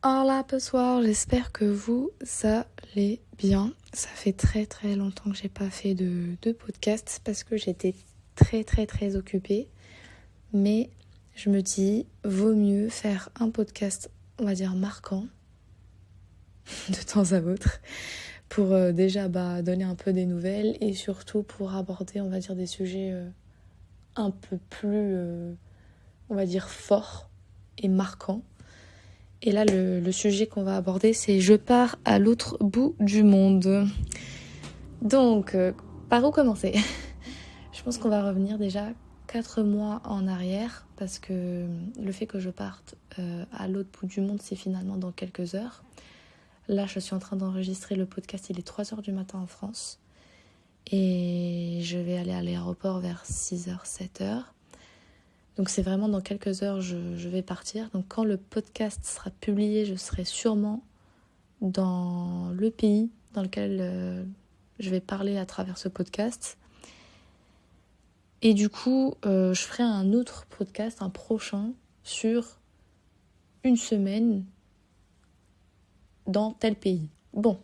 Hola pessoal, j'espère que vous allez bien. Ça fait très très longtemps que j'ai pas fait de podcast parce que j'étais très occupée. Mais je me dis, vaut mieux faire un podcast, on va dire marquant, de temps à autre, pour déjà donner un peu des nouvelles et surtout pour aborder, on va dire, des sujets un peu plus, on va dire, forts et marquants. Et là, le sujet qu'on va aborder, c'est « Je pars à l'autre bout du monde ». Donc, par où commencer ? Je pense qu'on va revenir déjà 4 mois en arrière, parce que le fait que je parte à l'autre bout du monde, c'est finalement dans quelques heures. Là, je suis en train d'enregistrer le podcast, il est 3h du matin en France. Et je vais aller à l'aéroport vers 6h, 7h. Donc c'est vraiment dans quelques heures, je vais partir. Donc quand le podcast sera publié, je serai sûrement dans le pays dans lequel je vais parler à travers ce podcast. Et du coup, je ferai un autre podcast, un prochain, sur une semaine dans tel pays. Bon,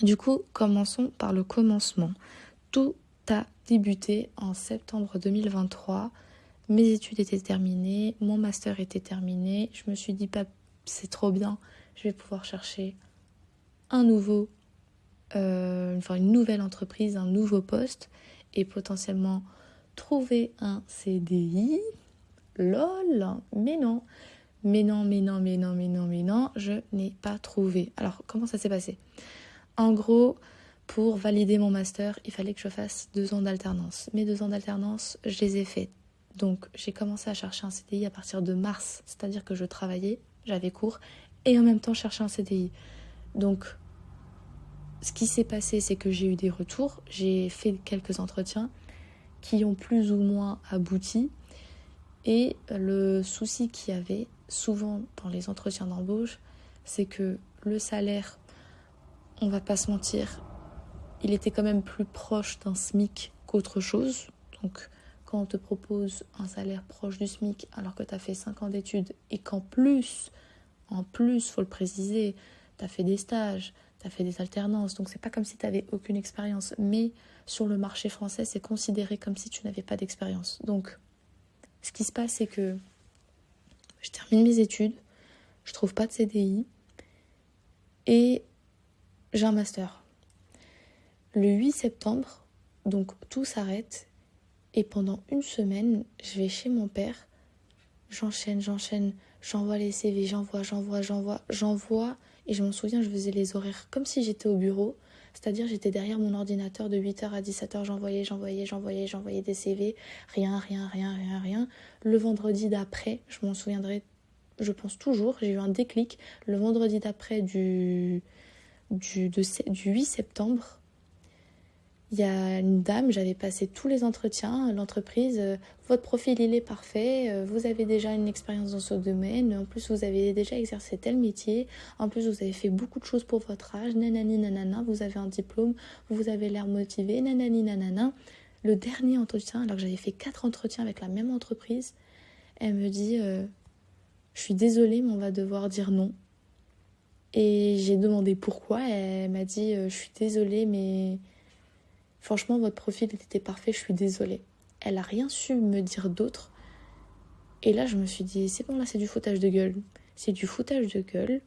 du coup, commençons par le commencement. Tout a débuté en septembre 2023. Mes études étaient terminées, mon master était terminé. Je me suis dit, c'est trop bien, je vais pouvoir chercher une nouvelle entreprise, un nouveau poste et potentiellement trouver un CDI. Lol, mais non, je n'ai pas trouvé. Alors, comment ça s'est passé ? En gros, pour valider mon master, il fallait que je fasse 2 ans d'alternance. Mes 2 ans d'alternance, je les ai faits. Donc, j'ai commencé à chercher un CDI à partir de mars. C'est-à-dire que je travaillais, j'avais cours, et en même temps, je cherchais un CDI. Donc, ce qui s'est passé, c'est que j'ai eu des retours. J'ai fait quelques entretiens qui ont plus ou moins abouti. Et le souci qu'il y avait souvent dans les entretiens d'embauche, c'est que le salaire, on va pas se mentir, il était quand même plus proche d'un SMIC qu'autre chose. Donc, quand on te propose un salaire proche du SMIC alors que tu as fait 5 ans d'études et qu'en plus, faut le préciser, tu as fait des stages, tu as fait des alternances, donc c'est pas comme si tu n'avais aucune expérience, mais sur le marché français, c'est considéré comme si tu n'avais pas d'expérience. Donc, ce qui se passe, c'est que je termine mes études, je trouve pas de CDI et j'ai un master. Le 8 septembre, donc tout s'arrête. Et pendant une semaine, je vais chez mon père, j'enchaîne, j'envoie les CV, j'envoie. Et je m'en souviens, je faisais les horaires comme si j'étais au bureau. C'est-à-dire, j'étais derrière mon ordinateur de 8h à 17h, j'envoyais des CV. Rien. Le vendredi d'après, je m'en souviendrai, je pense toujours, j'ai eu un déclic. Le vendredi d'après du 8 septembre, il y a une dame, j'avais passé tous les entretiens, l'entreprise, votre profil il est parfait, vous avez déjà une expérience dans ce domaine, en plus vous avez déjà exercé tel métier, en plus vous avez fait beaucoup de choses pour votre âge, nanani nanana, vous avez un diplôme, vous avez l'air motivé, nanani nanana. Le dernier entretien, alors que j'avais fait 4 entretiens avec la même entreprise, elle me dit, je suis désolée mais on va devoir dire non. Et j'ai demandé pourquoi, elle m'a dit, je suis désolée mais... Franchement, votre profil était parfait, je suis désolée. Elle n'a rien su me dire d'autre. Et là, je me suis dit, c'est bon, là, c'est du foutage de gueule. C'est du foutage de gueule.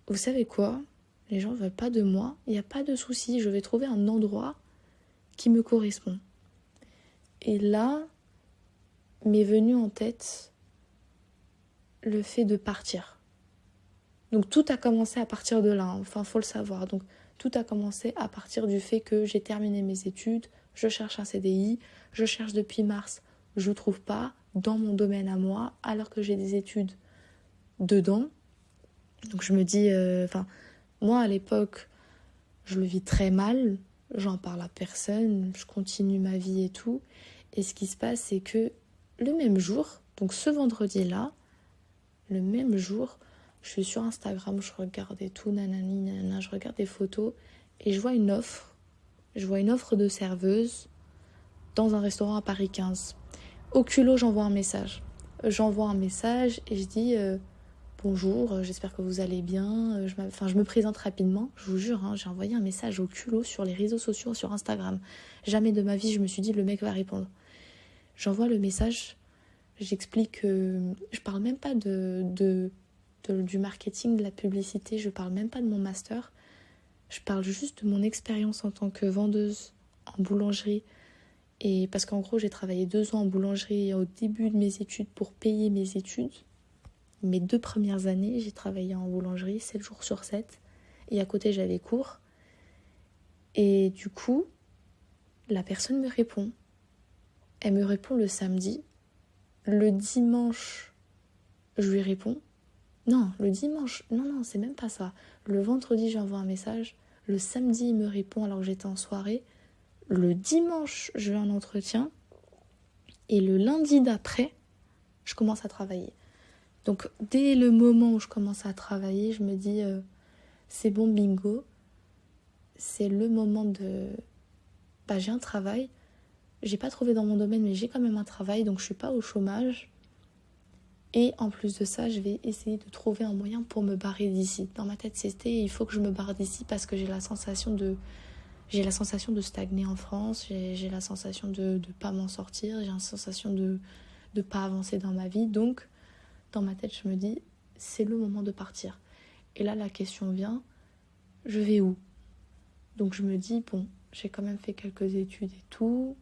Vous savez quoi ? Les gens ne veulent pas de moi. Il n'y a pas de souci. Je vais trouver un endroit qui me correspond. Et là, m'est venu en tête le fait de partir. Donc, tout a commencé à partir de là. Enfin, faut le savoir. Donc, tout a commencé à partir du fait que j'ai terminé mes études, je cherche un CDI, je cherche depuis mars, je ne trouve pas dans mon domaine à moi, alors que j'ai des études dedans. Donc je me dis, moi à l'époque, je le vis très mal, j'en parle à personne, je continue ma vie et tout. Et ce qui se passe, c'est que le même jour, donc ce vendredi-là, le même jour, je suis sur Instagram, je regarde et tout, je regarde des photos et je vois une offre. Je vois une offre de serveuse dans un restaurant à Paris 15. Au culot, j'envoie un message. Et je dis, bonjour, j'espère que vous allez bien. Je me présente rapidement, je vous jure, hein, j'ai envoyé un message au culot sur les réseaux sociaux, sur Instagram. Jamais de ma vie, je me suis dit, le mec va répondre. J'envoie le message, j'explique que je parle même pas du marketing, de la publicité, je parle même pas de mon master. Je parle juste de mon expérience en tant que vendeuse en boulangerie. Et parce qu'en gros, j'ai travaillé 2 ans en boulangerie au début de mes études pour payer mes études. Mes 2 premières années, j'ai travaillé en boulangerie 7 jours sur 7. Et à côté, j'avais cours. Et du coup, la personne me répond. Elle me répond le samedi. Le dimanche, je lui réponds. Non, le dimanche, non, c'est même pas ça. Le vendredi, j'envoie un message. Le samedi, il me répond alors que j'étais en soirée. Le dimanche, je vais en entretien. Et le lundi d'après, je commence à travailler. Donc, dès le moment où je commence à travailler, je me dis, c'est bon, bingo. C'est le moment de... j'ai un travail. J'ai pas trouvé dans mon domaine, mais j'ai quand même un travail, donc je suis pas au chômage. Et en plus de ça, je vais essayer de trouver un moyen pour me barrer d'ici. Dans ma tête, c'était, il faut que je me barre d'ici parce que j'ai la sensation de stagner en France. J'ai la sensation de pas m'en sortir. J'ai la sensation de pas avancer dans ma vie. Donc, dans ma tête, je me dis, c'est le moment de partir. Et là, la question vient, je vais où? Donc, je me dis, bon, j'ai quand même fait quelques études et tout.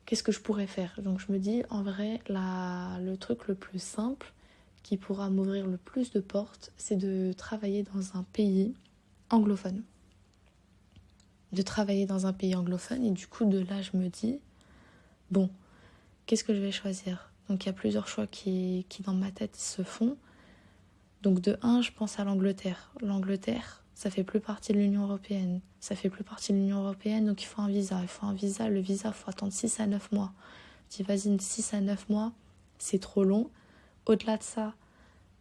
Qu'est-ce que je pourrais faire? Donc je me dis, en vrai, le truc le plus simple qui pourra m'ouvrir le plus de portes, c'est de travailler dans un pays anglophone. De travailler dans un pays anglophone, et du coup, de là, je me dis, bon, qu'est-ce que je vais choisir? Donc il y a plusieurs choix qui dans ma tête se font. Donc de un, je pense à l'Angleterre. L'Angleterre, ça fait plus partie de l'Union européenne. Donc il faut un visa. Le visa, il faut attendre 6 à 9 mois. Je dis, vas-y, 6 à 9 mois, c'est trop long. Au-delà de ça,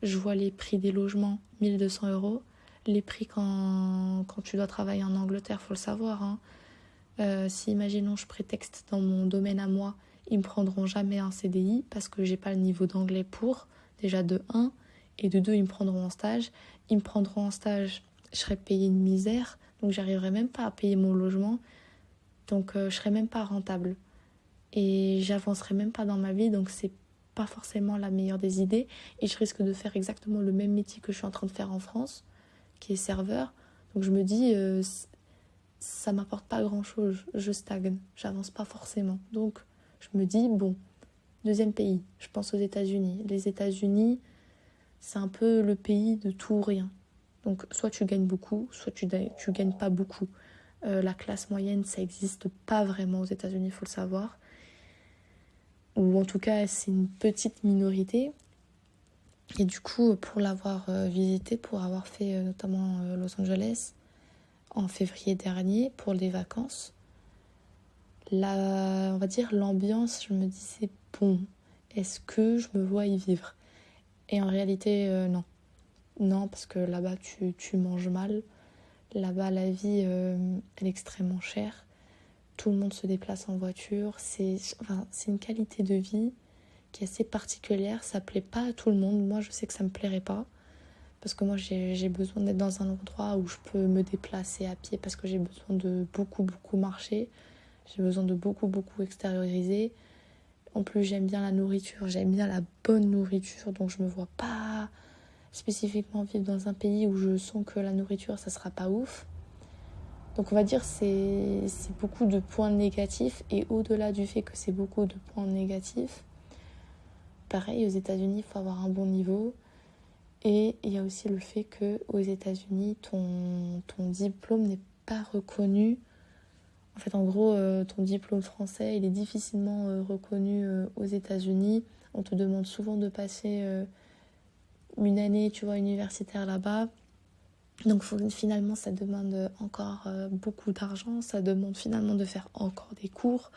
je vois les prix des logements, 1 200 €. Les prix quand tu dois travailler en Angleterre, il faut le savoir. Si, imaginons, je prétexte dans mon domaine à moi, ils me prendront jamais un CDI parce que j'ai pas le niveau d'anglais pour, déjà de 1. Et de 2, ils me prendront en stage. Ils me prendront en stage, je serai payée une misère. Donc, j'arriverai même pas à payer mon logement. Donc, je serai même pas rentable. Et j'avancerai même pas dans ma vie. Donc, c'est pas forcément la meilleure des idées. Et je risque de faire exactement le même métier que je suis en train de faire en France, qui est serveur. Donc, je me dis, ça m'apporte pas grand-chose. Je stagne. J'avance pas forcément. Donc, je me dis, bon, deuxième pays. Je pense aux États-Unis. Les États-Unis, c'est un peu le pays de tout ou rien. Donc, soit tu gagnes beaucoup, soit tu gagnes pas beaucoup. La classe moyenne, ça n'existe pas vraiment aux États-Unis, il faut le savoir. Ou en tout cas, c'est une petite minorité. Et du coup, pour l'avoir visité, pour avoir fait notamment Los Angeles en février dernier pour les vacances, on va dire l'ambiance, je me disais, bon, est-ce que je me vois y vivre? Et en réalité, non. Non, parce que là-bas, tu manges mal. Là-bas, la vie, elle est extrêmement chère. Tout le monde se déplace en voiture. C'est une qualité de vie qui est assez particulière. Ça plaît pas à tout le monde. Moi, je sais que ça me plairait pas. Parce que moi, j'ai besoin d'être dans un endroit où je peux me déplacer à pied parce que j'ai besoin de beaucoup, beaucoup marcher. J'ai besoin de beaucoup, beaucoup extérioriser. En plus, j'aime bien la nourriture. J'aime bien la bonne nourriture. Donc, je me vois pas spécifiquement vivre dans un pays où je sens que la nourriture, ça sera pas ouf. Donc on va dire c'est beaucoup de points négatifs. Et au-delà du fait que c'est beaucoup de points négatifs, pareil, aux États-Unis, il faut avoir un bon niveau. Et il y a aussi le fait qu'aux États-Unis, ton diplôme n'est pas reconnu. En fait, en gros, ton diplôme français, il est difficilement reconnu aux États-Unis. On te demande souvent de passer une année, tu vois, universitaire là-bas. Donc finalement, ça demande encore beaucoup d'argent. Ça demande finalement de faire encore des cours.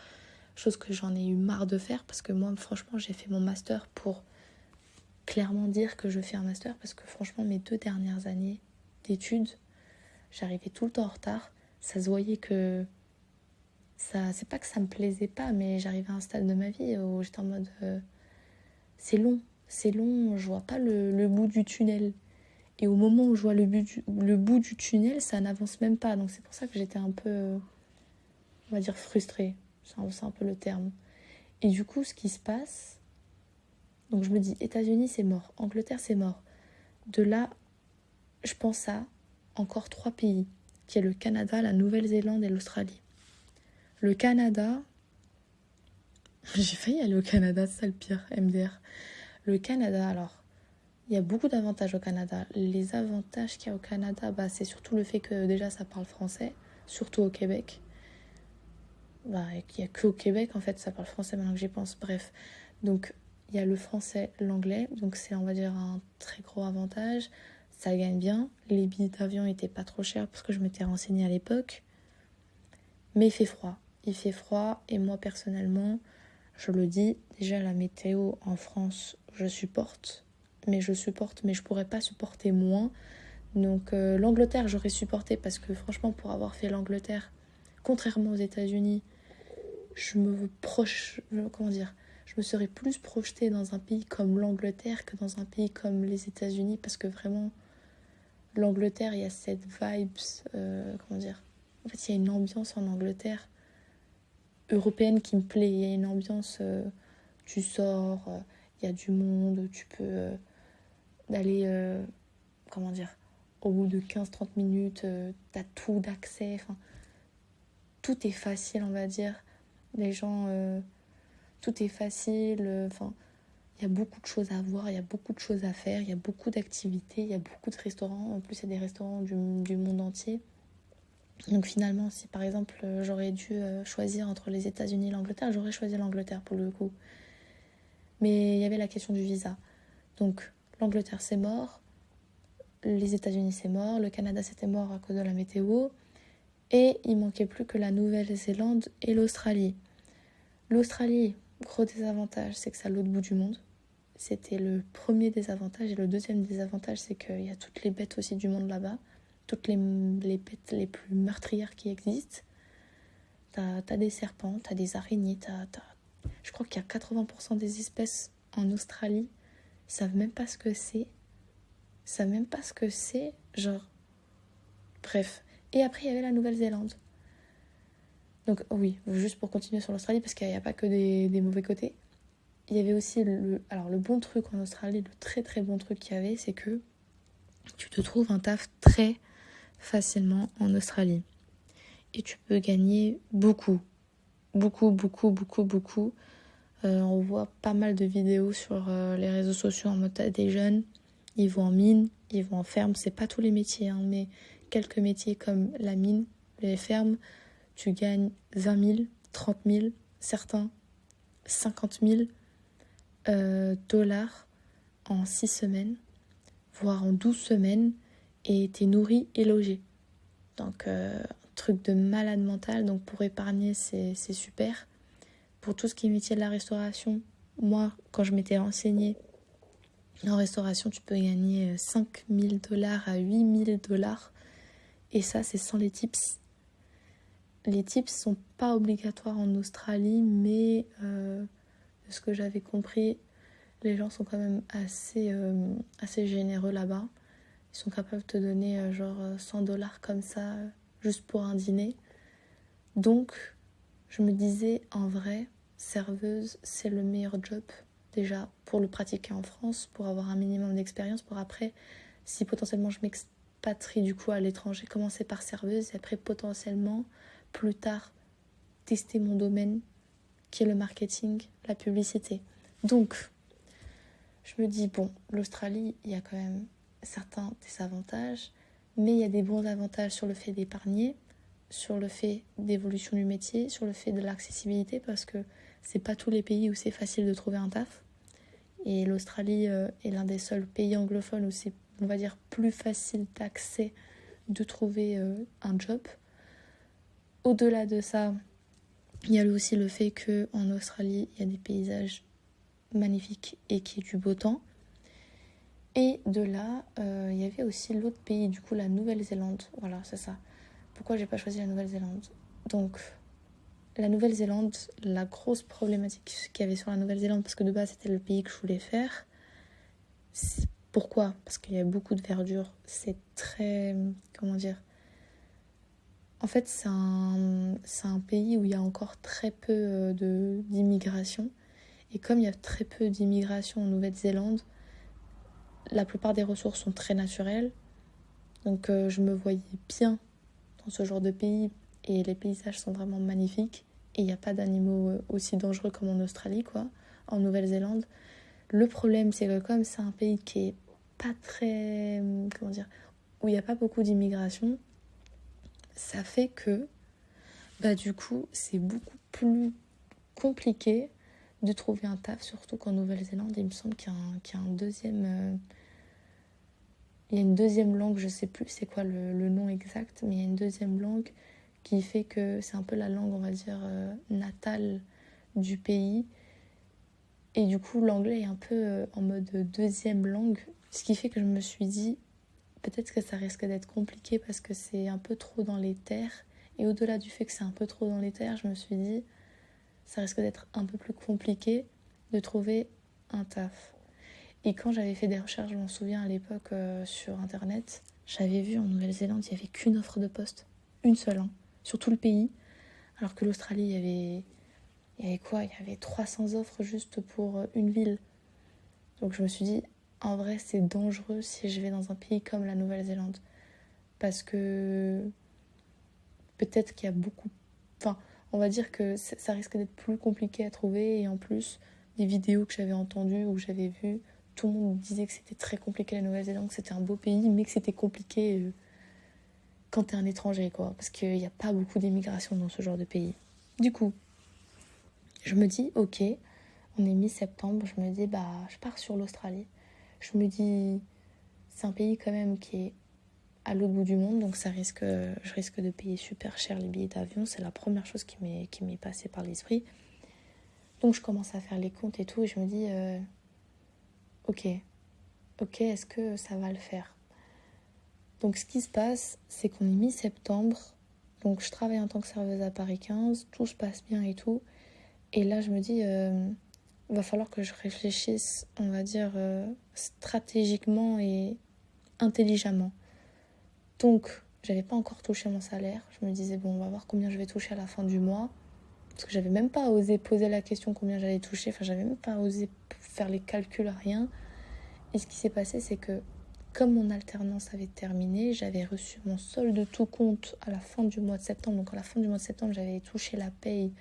Chose que j'en ai eu marre de faire parce que moi, franchement, j'ai fait mon master pour clairement dire que je fais un master. Parce que franchement, mes 2 dernières années d'études, j'arrivais tout le temps en retard. Ça se voyait que... c'est pas que ça me plaisait pas, mais j'arrivais à un stade de ma vie où j'étais en mode... c'est long. c'est long, je vois pas le bout du tunnel. Et au moment où je vois le bout du tunnel, ça n'avance même pas. Donc c'est pour ça que j'étais un peu, on va dire, frustrée. C'est un peu le terme. Et du coup, ce qui se passe, donc je me dis, États-Unis, c'est mort. Angleterre, c'est mort. De là, je pense à encore 3 pays, qui est le Canada, la Nouvelle-Zélande et l'Australie. Le Canada, j'ai failli aller au Canada, c'est ça le pire, MDR. Le Canada, alors, il y a beaucoup d'avantages au Canada. Les avantages qu'il y a au Canada, c'est surtout le fait que déjà ça parle français, surtout au Québec. Il n'y a que au Québec, en fait, ça parle français maintenant que j'y pense. Bref, donc il y a le français, l'anglais, donc c'est, on va dire, un très gros avantage. Ça gagne bien. Les billets d'avion n'étaient pas trop chers parce que je m'étais renseignée à l'époque. Mais il fait froid. Il fait froid et moi, personnellement, je le dis, déjà la météo en France, je supporte, mais je pourrais pas supporter moins. Donc l'Angleterre, j'aurais supporté parce que franchement, pour avoir fait l'Angleterre, contrairement aux États-Unis, je me serais plus projetée dans un pays comme l'Angleterre que dans un pays comme les États-Unis parce que vraiment, l'Angleterre, il y a cette vibes, en fait, il y a une ambiance en Angleterre européenne qui me plaît. Il y a une ambiance, tu sors, il y a du monde, tu peux aller, au bout de 15-30 minutes, t'as tout d'accès, enfin, tout est facile, on va dire. Les gens, tout est facile, enfin, il y a beaucoup de choses à voir, il y a beaucoup de choses à faire, il y a beaucoup d'activités, il y a beaucoup de restaurants. En plus, il y a des restaurants du monde entier. Donc finalement, si par exemple j'aurais dû choisir entre les États-Unis et l'Angleterre, j'aurais choisi l'Angleterre pour le coup. Mais il y avait la question du visa. Donc l'Angleterre c'est mort, les États-Unis c'est mort, le Canada c'était mort à cause de la météo. Et il manquait plus que la Nouvelle-Zélande et l'Australie. L'Australie, gros désavantage, c'est que c'est à l'autre bout du monde. C'était le premier désavantage. Et le deuxième désavantage, c'est qu'il y a toutes les bêtes aussi du monde là-bas. Toutes les bêtes les plus meurtrières qui existent. T'as des serpents, t'as des araignées, je crois qu'il y a 80% des espèces en Australie. Ils savent même pas ce que c'est. Genre, bref. Et après, il y avait la Nouvelle-Zélande. Donc oui, juste pour continuer sur l'Australie, parce qu'il n'y a pas que des mauvais côtés. Il y avait aussi le bon truc en Australie, le très très bon truc qu'il y avait, c'est que tu te trouves un taf très facilement en Australie. Et tu peux gagner beaucoup. Beaucoup, beaucoup, beaucoup, beaucoup. On voit pas mal de vidéos sur les réseaux sociaux en mode des jeunes. Ils vont en mine, ils vont en ferme. C'est pas tous les métiers, hein, mais quelques métiers comme la mine, les fermes, tu gagnes 20 000, 30 000, certains 50 000 dollars en 6 semaines, voire en 12 semaines, et t'es nourri et logé. Donc, un truc de malade mental. Donc, pour épargner, c'est super. Pour tout ce qui est métier de la restauration, moi, quand je m'étais renseignée, en restauration, tu peux gagner 5 000 dollars à 8 000 dollars. Et ça, c'est sans les tips. Les tips sont pas obligatoires en Australie, mais de ce que j'avais compris, les gens sont quand même assez généreux là-bas. Ils sont capables de te donner 100 dollars comme ça, juste pour un dîner. Donc, je me disais, en vrai, serveuse, c'est le meilleur job. Déjà, pour le pratiquer en France, pour avoir un minimum d'expérience, pour après, si potentiellement je m'expatrie du coup à l'étranger, commencer par serveuse et après potentiellement, plus tard, tester mon domaine qui est le marketing, la publicité. Donc, je me dis, bon, l'Australie, il y a quand même certains désavantages, mais il y a des bons avantages sur le fait d'épargner, sur le fait d'évolution du métier, sur le fait de l'accessibilité, parce que c'est pas tous les pays où c'est facile de trouver un taf. Et l'Australie est l'un des seuls pays anglophones où c'est, on va dire, plus facile d'accès de trouver un job. Au-delà de ça, il y a aussi le fait qu'en Australie, il y a des paysages magnifiques et qu'il y ait du beau temps. Et de là, il y avait aussi l'autre pays, du coup la Nouvelle-Zélande. Voilà, c'est ça. Pourquoi j'ai pas choisi la Nouvelle-Zélande ? Donc, la Nouvelle-Zélande, la grosse problématique qu'il y avait sur la Nouvelle-Zélande, parce que de base c'était le pays que je voulais faire, Pourquoi ? Parce qu'il y a beaucoup de verdure. C'est très... Comment dire ? En fait, c'est un pays où il y a encore très peu d'immigration. Et comme il y a très peu d'immigration en Nouvelle-Zélande, la plupart des ressources sont très naturelles. Donc je me voyais bien dans ce genre de pays. Et les paysages sont vraiment magnifiques. Et il n'y a pas d'animaux aussi dangereux comme en Australie, quoi, en Nouvelle-Zélande. Le problème, c'est que comme c'est un pays qui est pas très... Comment dire ? Où il n'y a pas beaucoup d'immigration, ça fait que, du coup, c'est beaucoup plus compliqué de trouver un taf, surtout qu'en Nouvelle-Zélande, il me semble qu'il y a un deuxième... il y a une deuxième langue, je sais plus c'est quoi le nom exact, mais il y a une deuxième langue qui fait que c'est un peu la langue, on va dire, natale du pays. Et du coup, l'anglais est un peu en mode deuxième langue, ce qui fait que je me suis dit, peut-être que ça risque d'être compliqué parce que c'est un peu trop dans les terres. Et au-delà du fait que c'est un peu trop dans les terres, je me suis dit, ça risque d'être un peu plus compliqué de trouver un taf. Et quand j'avais fait des recherches, je m'en souviens à l'époque sur Internet, j'avais vu en Nouvelle-Zélande, il n'y avait qu'une offre de poste. Une seule, sur tout le pays. Alors que l'Australie, il y avait quoi ? Il y avait 300 offres juste pour une ville. Donc je me suis dit, en vrai, c'est dangereux si je vais dans un pays comme la Nouvelle-Zélande. Parce que peut-être qu'il y a beaucoup... Enfin, on va dire que ça risque d'être plus compliqué à trouver. Et en plus, des vidéos que j'avais entendues ou que j'avais vues, tout le monde disait que c'était très compliqué la Nouvelle-Zélande, que c'était un beau pays, mais que c'était compliqué quand t'es un étranger, quoi. Parce qu'il n'y a pas beaucoup d'immigration dans ce genre de pays. Du coup, je me dis, ok, on est mi-septembre, je me dis, je pars sur l'Australie. Je me dis, c'est un pays quand même qui est à l'autre bout du monde, donc je risque de payer super cher les billets d'avion. C'est la première chose qui m'est passée par l'esprit. Donc je commence à faire les comptes et tout, et je me dis, ok, est-ce que ça va le faire ? Donc ce qui se passe, c'est qu'on est mi-septembre, donc je travaille en tant que serveuse à Paris 15, tout se passe bien et tout. Et là, je me dis, va falloir que je réfléchisse, on va dire, stratégiquement et intelligemment. Donc, j'avais pas encore touché mon salaire. Je me disais, bon, on va voir combien je vais toucher à la fin du mois. Parce que j'avais même pas osé poser la question combien j'allais toucher. Enfin, j'avais même pas osé faire les calculs, rien. Et ce qui s'est passé, c'est que comme mon alternance avait terminé, j'avais reçu mon solde tout compte à la fin du mois de septembre. Donc, à la fin du mois de septembre, j'avais touché la paye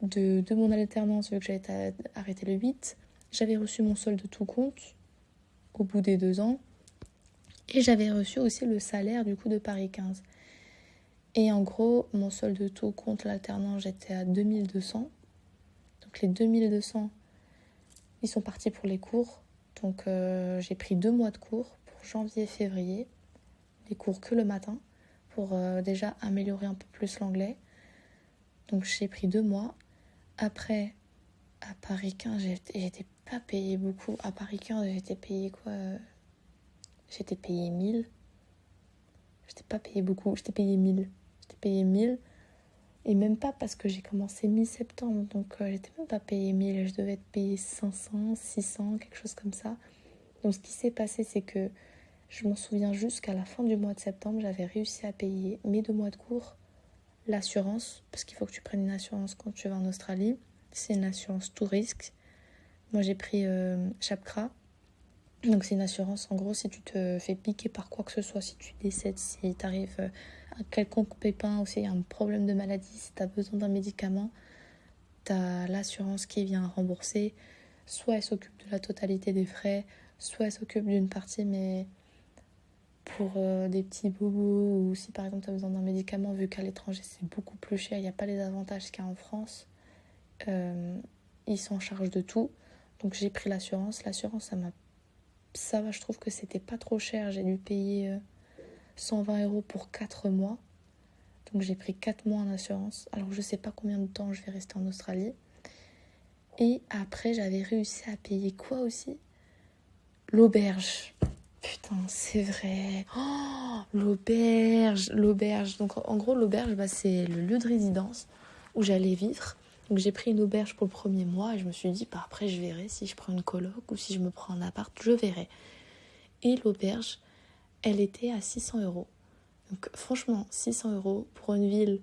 de mon alternance, vu que j'avais arrêté le 8. J'avais reçu mon solde tout compte au bout des 2 ans. Et j'avais reçu aussi le salaire du coup de Paris 15. Et en gros, mon solde tout compte l'alternance, j'étais à 2200. Donc les 2200, ils sont partis pour les cours. Donc j'ai pris 2 mois de cours pour janvier et février. Les cours que le matin pour déjà améliorer un peu plus l'anglais. Donc j'ai pris 2 mois. Après, à Paris 15, j'étais pas payée beaucoup. À Paris 15, j'étais payée quoi J'étais payée 1000. J'étais pas payée beaucoup. J'étais payée 1000. Et même pas parce que j'ai commencé mi-septembre. Donc j'étais même pas payée 1000. Je devais être payée 500, 600, quelque chose comme ça. Donc ce qui s'est passé, c'est que je m'en souviens juste qu'à la fin du mois de septembre, j'avais réussi à payer mes 2 mois de cours, l'assurance, parce qu'il faut que tu prennes une assurance quand tu vas en Australie. C'est une assurance tout risque. Moi, j'ai pris Chapkra. Donc, c'est une assurance, en gros, si tu te fais piquer par quoi que ce soit, si tu décèdes, si t'arrives à quelconque pépin ou s'il y a un problème de maladie, si tu as besoin d'un médicament, tu as l'assurance qui vient rembourser. Soit elle s'occupe de la totalité des frais, soit elle s'occupe d'une partie, mais pour des petits bobos, ou si par exemple tu as besoin d'un médicament, vu qu'à l'étranger c'est beaucoup plus cher, il n'y a pas les avantages qu'il y a en France, ils sont en charge de tout. Donc j'ai pris l'assurance. L'assurance, ça va, je trouve que c'était pas trop cher. J'ai dû payer 120 € pour 4 mois. Donc j'ai pris 4 mois en assurance. Alors je sais pas combien de temps je vais rester en Australie. Et après, j'avais réussi à payer quoi aussi ? L'auberge. Putain, c'est vrai. Oh, l'auberge. Donc en gros, l'auberge, c'est le lieu de résidence où j'allais vivre. Donc j'ai pris une auberge pour le premier mois et je me suis dit, après je verrai si je prends une coloc ou si je me prends un appart, je verrai. Et l'auberge, elle était à 600 €. Donc franchement, 600 € pour une ville.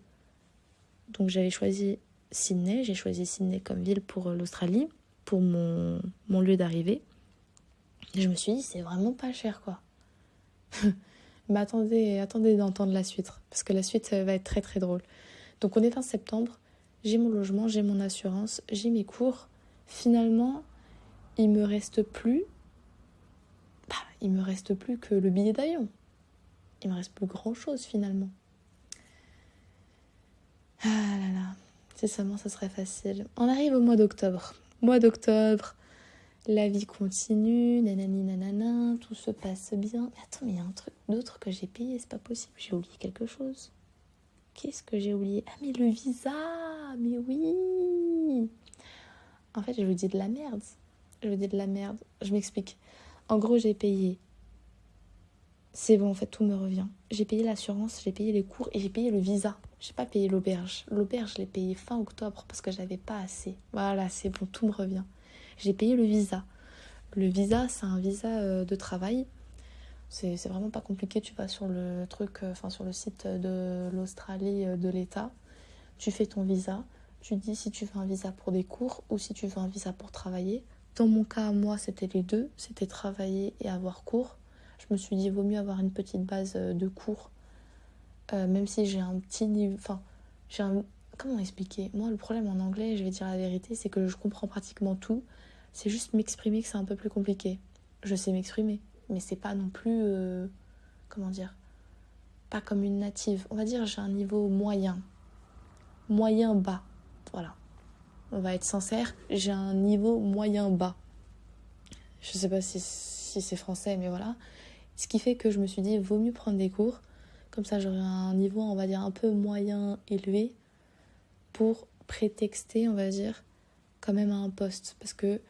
Donc j'avais choisi Sydney, j'ai choisi Sydney comme ville pour l'Australie, pour mon lieu d'arrivée. Et je me suis dit, c'est vraiment pas cher quoi. Mais attendez d'entendre la suite, parce que la suite va être très très drôle. Donc on est en septembre, j'ai mon logement, j'ai mon assurance, j'ai mes cours. Finalement, il me reste plus que le billet d'avion. Il me reste plus grand chose finalement. Ah là là, si seulement ça serait facile. On arrive au mois d'octobre. Mois d'octobre, la vie continue, nanani nanana, tout se passe bien. Mais attends, mais il y a un truc d'autre que j'ai payé, c'est pas possible. J'ai oublié quelque chose. Qu'est-ce que j'ai oublié? Ah mais le visa, mais oui. En fait, je vous dis de la merde. Je m'explique. En gros, j'ai payé. C'est bon, en fait, tout me revient. J'ai payé l'assurance, j'ai payé les cours et j'ai payé le visa. J'ai pas payé l'auberge. L'auberge, je l'ai payé fin octobre parce que j'avais pas assez. Voilà, c'est bon, tout me revient. J'ai payé le visa. Le visa, c'est un visa de travail. C'est vraiment pas compliqué. Tu vas sur le sur le site de l'Australie, de l'État. Tu fais ton visa. Tu dis si tu veux un visa pour des cours ou si tu veux un visa pour travailler. Dans mon cas, moi, c'était les deux. C'était travailler et avoir cours. Je me suis dit, il vaut mieux avoir une petite base de cours. Même si j'ai un petit niveau... Comment expliquer? Moi, le problème en anglais, je vais dire la vérité, c'est que je comprends pratiquement tout. C'est juste m'exprimer que c'est un peu plus compliqué. Je sais m'exprimer, mais c'est pas non plus... comment dire? Pas comme une native. On va dire j'ai un niveau moyen. Moyen bas. Voilà. On va être sincère, j'ai un niveau moyen bas. Je sais pas si c'est français, mais voilà. Ce qui fait que je me suis dit, il vaut mieux prendre des cours. Comme ça, j'aurai un niveau, on va dire, un peu moyen élevé pour prétexter, on va dire, quand même à un poste. Parce que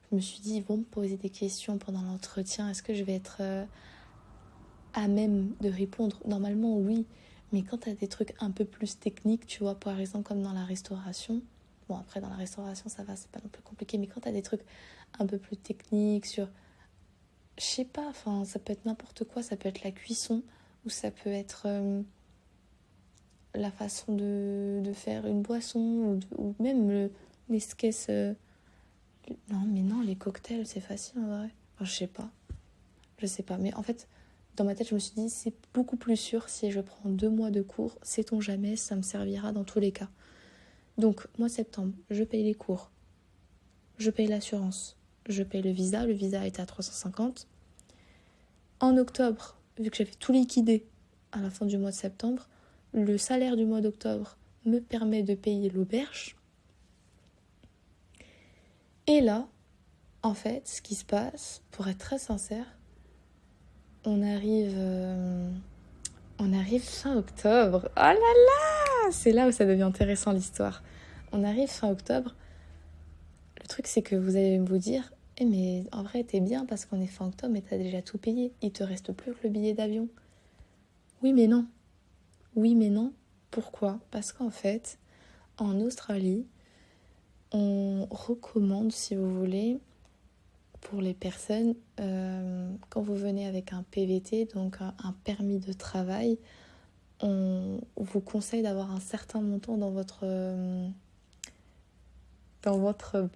je me suis dit, ils vont me poser des questions pendant l'entretien. Est-ce que je vais être à même de répondre? Normalement, oui. Mais quand tu as des trucs un peu plus techniques, tu vois, par exemple, comme dans la restauration. Bon, après, dans la restauration, ça va, c'est pas non plus compliqué. Mais quand tu as des trucs un peu plus techniques sur... Je sais pas, ça peut être n'importe quoi. Ça peut être la cuisson ou ça peut être la façon de faire une boisson ou même l'esquisse. Non, les cocktails, c'est facile en vrai. Enfin, je sais pas. Mais en fait, dans ma tête, je me suis dit, c'est beaucoup plus sûr si je prends 2 mois de cours. Sait-on jamais, ça me servira dans tous les cas. Donc, mois de septembre, je paye les cours. Je paye l'assurance. Je paye le visa. Le visa était à 350. En octobre, vu que j'avais tout liquidé à la fin du mois de septembre, le salaire du mois d'octobre me permet de payer l'auberge. Et là, en fait, ce qui se passe, pour être très sincère, on arrive fin octobre. Oh là là! C'est là où ça devient intéressant l'histoire. On arrive fin octobre. Le truc, c'est que vous allez vous dire, mais en vrai, t'es bien parce qu'on est fin octobre et t'as déjà tout payé. Il te reste plus que le billet d'avion. Oui, mais non. Pourquoi? Parce qu'en fait, en Australie, on recommande, si vous voulez, pour les personnes, quand vous venez avec un PVT, donc un permis de travail, on vous conseille d'avoir un certain montant dans votre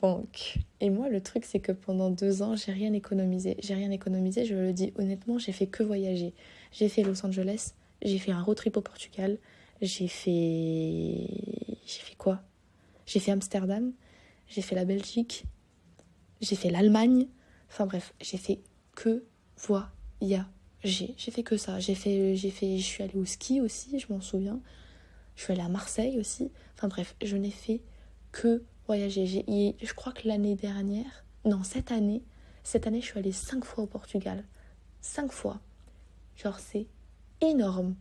banque. Et moi, le truc, c'est que pendant 2 ans, j'ai rien économisé, je le dis honnêtement, j'ai fait que voyager. J'ai fait Los Angeles, j'ai fait un road trip au Portugal, j'ai fait quoi? J'ai fait Amsterdam, j'ai fait la Belgique, j'ai fait l'Allemagne. Enfin bref, j'ai fait que voyager. J'ai fait que ça. Je suis allée au ski aussi, je m'en souviens. Je suis allée à Marseille aussi. Enfin bref, je n'ai fait que voyager. Je crois que cette année, je suis allée 5 fois au Portugal. 5 fois. Genre, c'est énorme.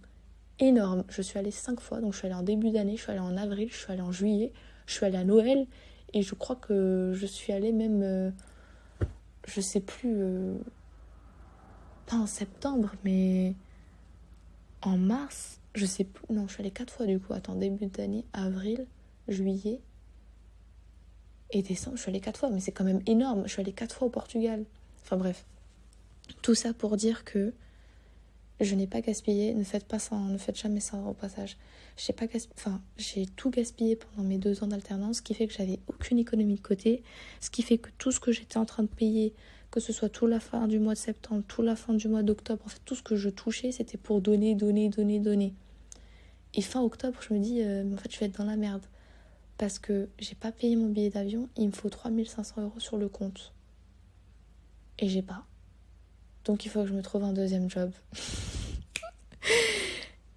Énorme. Je suis allée 5 fois. Donc, je suis allée en début d'année, je suis allée en avril, je suis allée en juillet, je suis allée à Noël. Et je crois que je suis allée même, je sais plus, pas en septembre, mais en mars. Je sais plus. Non, je suis allée 4 fois du coup. Attends, début d'année, avril, juillet. Et décembre, je suis allée 4 fois, mais c'est quand même énorme. Je suis allée 4 fois au Portugal. Enfin bref. Tout ça pour dire que je n'ai pas gaspillé. Ne faites pas ça, ne faites jamais ça au passage. J'ai tout gaspillé pendant mes 2 ans d'alternance, ce qui fait que j'avais aucune économie de côté. Ce qui fait que tout ce que j'étais en train de payer, que ce soit tout la fin du mois de septembre, tout la fin du mois d'octobre, en fait, tout ce que je touchais, c'était pour donner. Et fin octobre, je me dis, en fait, je vais être dans la merde. Parce que j'ai pas payé mon billet d'avion, il me faut 3 500 € sur le compte. Et j'ai pas. Donc il faut que je me trouve un deuxième job.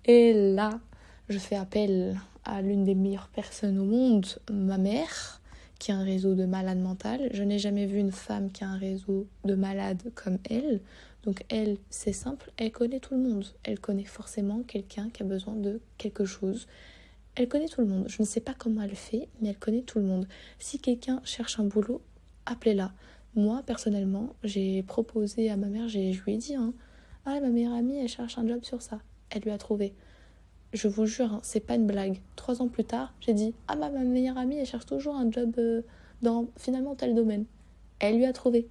Et là, je fais appel à l'une des meilleures personnes au monde, ma mère, qui a un réseau de malades mentales. Je n'ai jamais vu une femme qui a un réseau de malades comme elle. Donc elle, c'est simple, elle connaît tout le monde. Elle connaît forcément quelqu'un qui a besoin de quelque chose. Elle connaît tout le monde. Je ne sais pas comment elle fait, mais elle connaît tout le monde. Si quelqu'un cherche un boulot, appelez-la. Moi, personnellement, j'ai proposé à ma mère, je lui ai dit, ah, ma meilleure amie, elle cherche un job sur ça. Elle lui a trouvé. Je vous jure, c'est pas une blague. 3 ans plus tard, j'ai dit, ah, ma meilleure amie, elle cherche toujours un job dans finalement tel domaine. Elle lui a trouvé.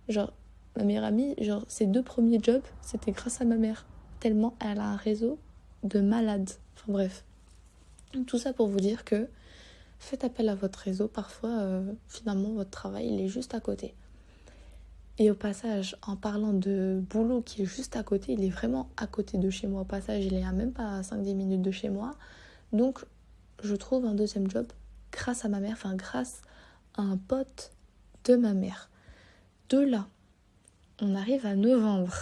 Genre, ma meilleure amie, ses 2 premiers jobs, c'était grâce à ma mère. Tellement elle a un réseau de malades. Enfin bref. Tout ça pour vous dire que faites appel à votre réseau. Parfois, finalement, votre travail, il est juste à côté. Et au passage, en parlant de boulot qui est juste à côté, il est vraiment à côté de chez moi. Au passage, il est à même pas 5-10 minutes de chez moi. Donc, je trouve un deuxième job grâce à ma mère, grâce à un pote de ma mère. De là, on arrive à novembre.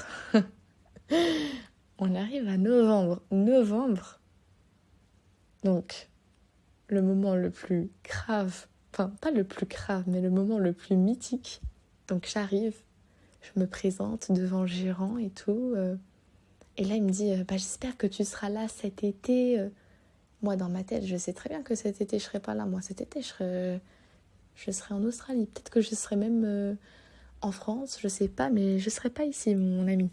Novembre. Donc, le moment le plus grave, enfin pas le plus grave, mais le moment le plus mythique. Donc j'arrive, je me présente devant le gérant et tout. Et là, il me dit, j'espère que tu seras là cet été. Moi, dans ma tête, je sais très bien que cet été, je serai pas là. Moi, cet été, je serai en Australie. Peut-être que je serai même en France, je sais pas, mais je serai pas ici, mon ami.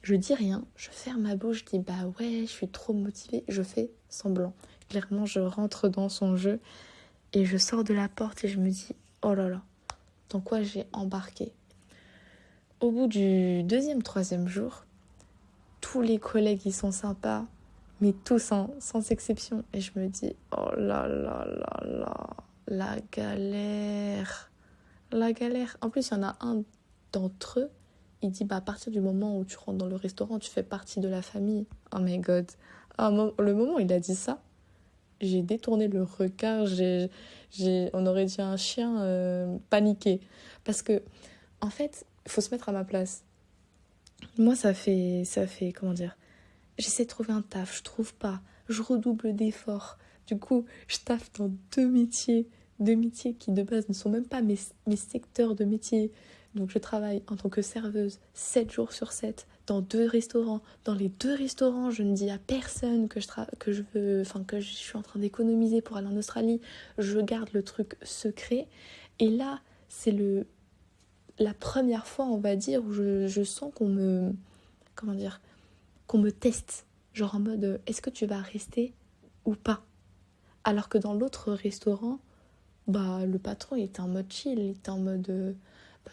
Je dis rien, je ferme ma bouche, je dis ouais, je suis trop motivée, je fais semblant. Clairement, je rentre dans son jeu et je sors de la porte et je me dis, oh là là, dans quoi j'ai embarqué. Au bout du 2e, 3e jour, tous les collègues, ils sont sympas, mais tous, sans exception. Et je me dis, oh là là là là, la galère. En plus, il y en a un d'entre eux, il dit, à partir du moment où tu rentres dans le restaurant, tu fais partie de la famille. Oh my God. Le moment où il a dit ça, j'ai détourné le regard, on aurait dit un chien paniqué. Parce que, en fait, il faut se mettre à ma place. Moi, ça fait, comment dire, j'essaie de trouver un taf, je trouve pas, je redouble d'efforts. Du coup, je taffe dans 2 métiers qui de base ne sont même pas mes secteurs de métier. Donc je travaille en tant que serveuse 7 jours sur 7 dans 2 restaurants. Dans les 2 restaurants, je ne dis à personne que je suis en train d'économiser pour aller en Australie. Je garde le truc secret. Et là, c'est la première fois, on va dire, où je sens qu'on me teste. Genre en mode, est-ce que tu vas rester ou pas? Alors que dans l'autre restaurant, le patron il était en mode chill, il était en mode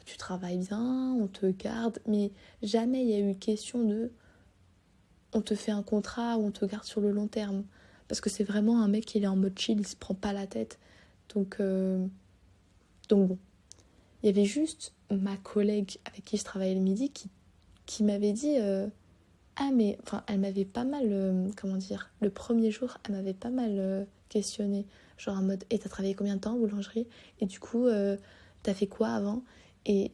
tu travailles bien, on te garde, mais jamais il y a eu question de on te fait un contrat ou on te garde sur le long terme, parce que c'est vraiment un mec, il est en mode chill, il se prend pas la tête. Donc bon, il y avait juste ma collègue avec qui je travaillais le midi qui m'avait dit elle m'avait pas mal le premier jour elle m'avait pas mal questionné, genre en mode t'as travaillé combien de temps en boulangerie, et du coup t'as fait quoi avant? Et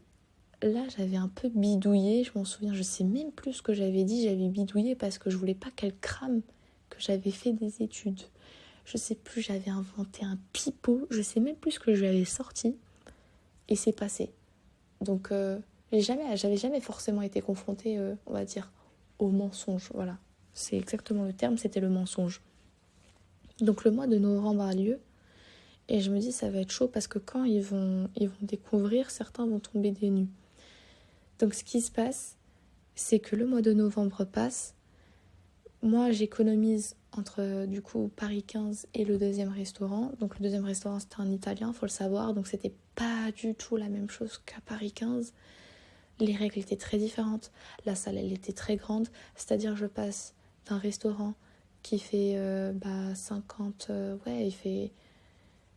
là j'avais un peu bidouillé, je m'en souviens, je sais même plus ce que j'avais dit, j'avais bidouillé parce que je voulais pas qu'elle crame que j'avais fait des études, je sais plus, j'avais inventé un pipeau, je sais même plus ce que je lui avais sorti, et c'est passé. Donc j'avais jamais forcément été confrontée, on va dire, au mensonge, voilà. C'est exactement le terme, c'était le mensonge. Donc le mois de novembre a lieu, et je me dis ça va être chaud parce que quand ils vont découvrir, certains vont tomber des nues. Donc ce qui se passe, c'est que le mois de novembre passe, moi j'économise entre du coup Paris 15 et le deuxième restaurant. Donc le deuxième restaurant c'était un italien, faut le savoir, donc c'était pas du tout la même chose qu'à Paris 15. Les règles étaient très différentes, la salle elle était très grande, c'est-à-dire je passe d'un restaurant qui fait 50, il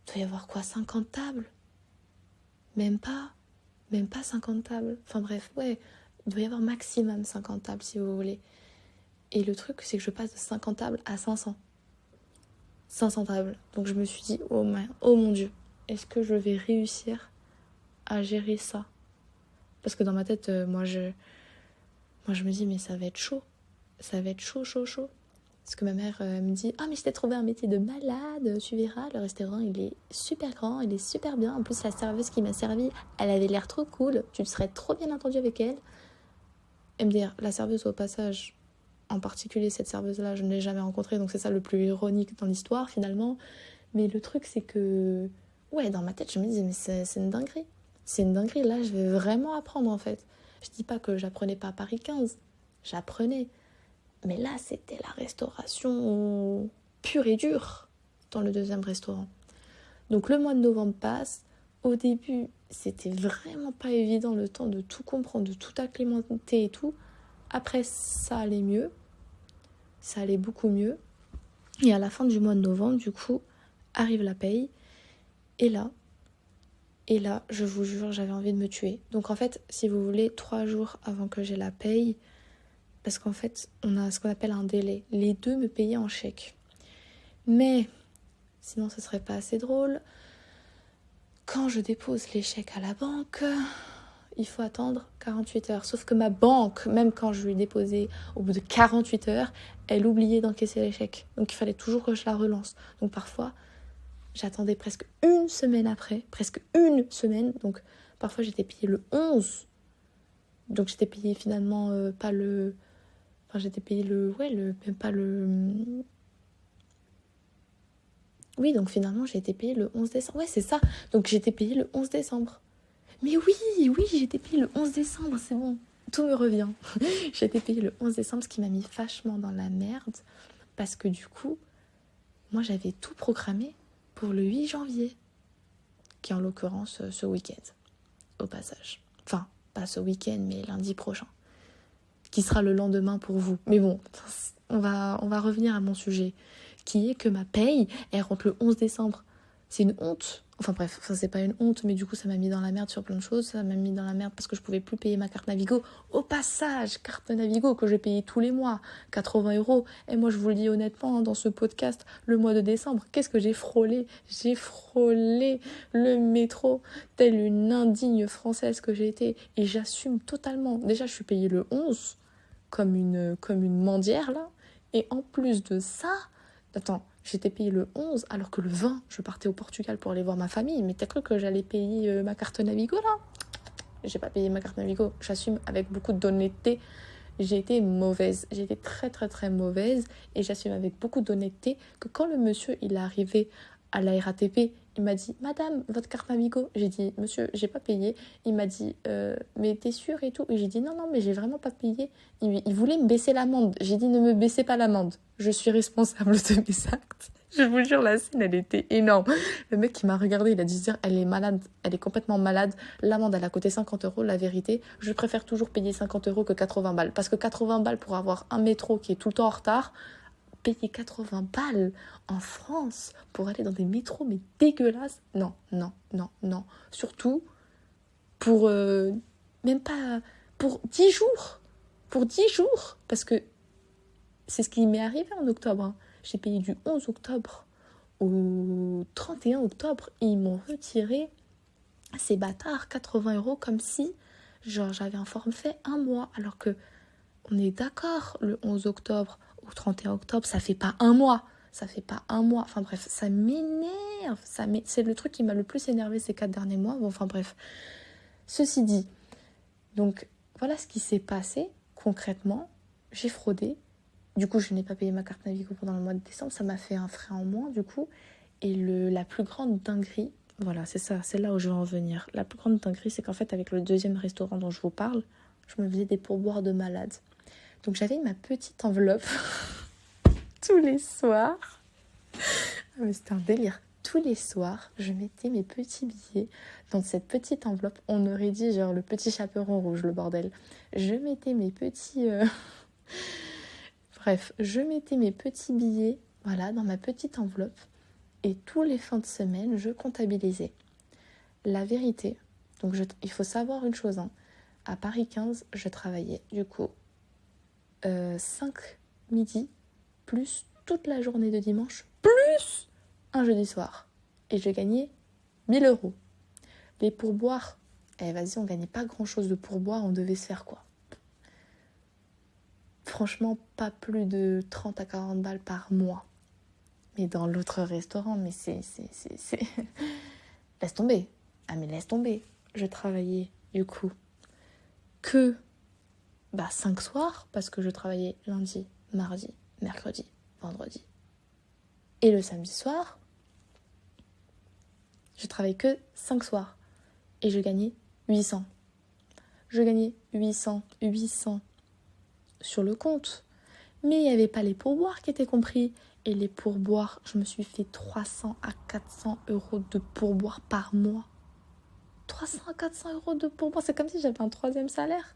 doit y avoir quoi, 50 tables, même pas 50 tables, enfin bref, ouais, il doit y avoir maximum 50 tables si vous voulez. Et le truc, c'est que je passe de 50 tables à 500 tables. Donc je me suis dit, oh mon Dieu, est-ce que je vais réussir à gérer ça? Parce que dans ma tête, moi je me dis, mais ça va être chaud. Ça va être chaud. Parce que ma mère me dit, ah mais je t'ai trouvé un métier de malade, tu verras, le restaurant il est super grand, il est super bien. En plus la serveuse qui m'a servi, elle avait l'air trop cool, tu te serais trop bien entendu avec elle. Et me dire, la serveuse au passage, en particulier cette serveuse-là, je ne l'ai jamais rencontrée, donc c'est ça le plus ironique dans l'histoire finalement. Mais le truc c'est que, ouais, dans ma tête je me dis, mais c'est une dinguerie. C'est une dinguerie, là je vais vraiment apprendre en fait. Je dis pas que j'apprenais pas à Paris 15, j'apprenais. Mais là c'était la restauration pure et dure dans le deuxième restaurant. Donc le mois de novembre passe. Au début c'était vraiment pas évident, le temps de tout comprendre, de tout acclimater et tout. Après, ça allait mieux. Ça allait beaucoup mieux. Et à la fin du mois de novembre, du coup, arrive la paye. Et là, je vous jure, j'avais envie de me tuer. Donc en fait, si vous voulez, 3 jours avant que j'ai la paye, parce qu'en fait, on a ce qu'on appelle un délai. Les deux me payaient en chèque. Mais, sinon ce serait pas assez drôle. Quand je dépose les chèques à la banque, il faut attendre 48 heures. Sauf que ma banque, même quand je lui ai déposé au bout de 48 heures, elle oubliait d'encaisser les chèques. Donc il fallait toujours que je la relance. Donc parfois, j'attendais presque une semaine après. Donc parfois, j'étais payée le 11. Donc j'étais payée finalement pas le... Enfin, j'étais payée même pas le... Oui, donc finalement, j'ai été payée le 11 décembre. Ouais, c'est ça. Donc j'ai été payée le 11 décembre. Mais oui, j'ai été payée le 11 décembre, c'est bon. Tout me revient. J'ai été payée le 11 décembre, ce qui m'a mis vachement dans la merde. Parce que du coup, moi, j'avais tout programmé pour le 8 janvier. Qui est en l'occurrence ce week-end, au passage. Enfin, pas ce week-end, mais lundi prochain. Qui sera le lendemain pour vous. Mais bon, on va revenir à mon sujet. Qui est que ma paye, elle rentre le 11 décembre. C'est une honte. Enfin bref, c'est pas une honte, mais du coup ça m'a mis dans la merde sur plein de choses. Ça m'a mis dans la merde parce que je pouvais plus payer ma carte Navigo. Au passage, carte Navigo que j'ai payée tous les mois, 80 €. Et moi je vous le dis honnêtement, dans ce podcast, le mois de décembre, qu'est-ce que j'ai frôlé? J'ai frôlé le métro, telle une indigne française que j'ai été. Et j'assume totalement. Déjà je suis payée le 11, comme une mendière là. Et en plus de ça, attends, j'étais payée le 11, alors que le 20, je partais au Portugal pour aller voir ma famille. Mais t'as cru que j'allais payer ma carte Navigo, là? J'ai pas payé ma carte Navigo. J'assume avec beaucoup d'honnêteté. J'ai été mauvaise. J'ai été très, très, très mauvaise. Et j'assume avec beaucoup d'honnêteté que quand le monsieur, il est arrivé à la RATP, il m'a dit, madame, votre carte Navigo. J'ai dit, monsieur, j'ai pas payé. Il m'a dit, mais t'es sûre et tout? Et j'ai dit, non, mais j'ai vraiment pas payé. Il voulait me baisser l'amende. J'ai dit, ne me baissez pas l'amende. Je suis responsable de mes actes. Je vous jure, la scène, elle était énorme. Le mec qui m'a regardé, il a dû se dire, elle est malade, elle est complètement malade. L'amende, elle a coûté 50 €. La vérité, je préfère toujours payer 50 € que 80 balles. Parce que 80 balles pour avoir un métro qui est tout le temps en retard, payer 80 balles en France pour aller dans des métros, mais dégueulasses. Non. Surtout pour, même pas, pour 10 jours. Pour 10 jours. Parce que c'est ce qui m'est arrivé en octobre. Hein. J'ai payé du 11 octobre au 31 octobre et ils m'ont retiré ces bâtards 80 € comme si genre j'avais un forfait un mois. Alors que on est d'accord, le 11 octobre au 31 octobre, ça fait pas un mois. Enfin bref, ça m'énerve. C'est le truc qui m'a le plus énervé ces 4 derniers mois. Bon, enfin bref. Ceci dit, donc voilà ce qui s'est passé concrètement. J'ai fraudé. Du coup, je n'ai pas payé ma carte Navigo pendant le mois de décembre. Ça m'a fait un frais en moins, du coup. Et la plus grande dinguerie, voilà, c'est ça, c'est là où je vais en venir. La plus grande dinguerie, c'est qu'en fait, avec le deuxième restaurant dont je vous parle, je me faisais des pourboires de malade. Donc, j'avais ma petite enveloppe, tous les soirs. Ah, mais c'était un délire. Tous les soirs, je mettais mes petits billets dans cette petite enveloppe. On aurait dit genre le petit chaperon rouge, le bordel. Je mettais mes petits... Bref, je mettais mes petits billets, voilà, dans ma petite enveloppe. Et tous les fins de semaine, je comptabilisais. La vérité, donc il faut savoir une chose, hein. À Paris 15, je travaillais du coup 5 midis, plus toute la journée de dimanche, plus un jeudi soir. Et je gagnais 1 000 €. Les pourboires, vas-y, on gagnait pas grand-chose de pourboires, on devait se faire quoi? Franchement, pas plus de 30 à 40 balles par mois. Mais dans l'autre restaurant, mais c'est... Laisse tomber. Ah mais laisse tomber. Je travaillais du coup que 5 soirs, parce que je travaillais lundi, mardi, mercredi, vendredi. Et le samedi soir, je travaillais que 5 soirs. Et je gagnais 800. Je gagnais 800 sur le compte. Mais il n'y avait pas les pourboires qui étaient compris. Et les pourboires, je me suis fait 300 à 400 € de pourboires par mois. 300 à 400 € de pourboires, c'est comme si j'avais un 3e salaire.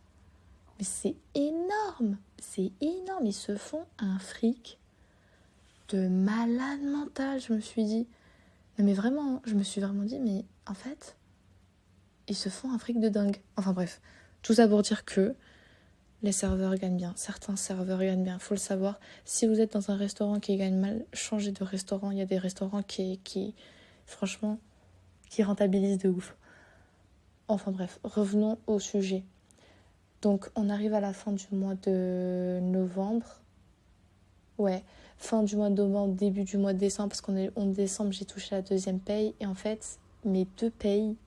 Mais c'est énorme, c'est énorme. Ils se font un fric de malade mental, je me suis dit. Non mais vraiment, je me suis vraiment dit, mais en fait, ils se font un fric de dingue. Enfin bref, tout ça pour dire que les serveurs gagnent bien. Certains serveurs gagnent bien, faut le savoir. Si vous êtes dans un restaurant qui gagne mal, changez de restaurant. Il y a des restaurants qui franchement, qui rentabilisent de ouf. Enfin bref, revenons au sujet. Donc on arrive à la fin du mois de novembre. Ouais, fin du mois de novembre, début du mois de décembre, parce qu'on est en décembre, j'ai touché la 2e paye. Et en fait, mes 2 payes,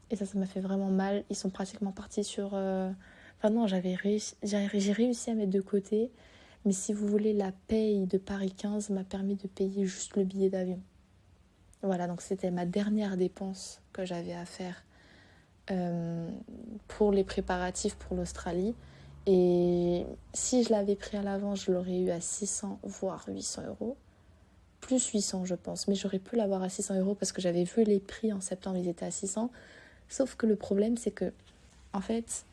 et ça m'a fait vraiment mal, ils sont pratiquement partis sur... Enfin non, j'ai réussi à mettre de côté. Mais si vous voulez, la paye de Paris 15 m'a permis de payer juste le billet d'avion. Voilà, donc c'était ma dernière dépense que j'avais à faire pour les préparatifs pour l'Australie. Et si je l'avais pris à l'avance, je l'aurais eu à 600 voire 800 €. Plus 800 je pense, mais j'aurais pu l'avoir à 600 € parce que j'avais vu les prix en septembre, ils étaient à 600. Sauf que le problème c'est que, en fait,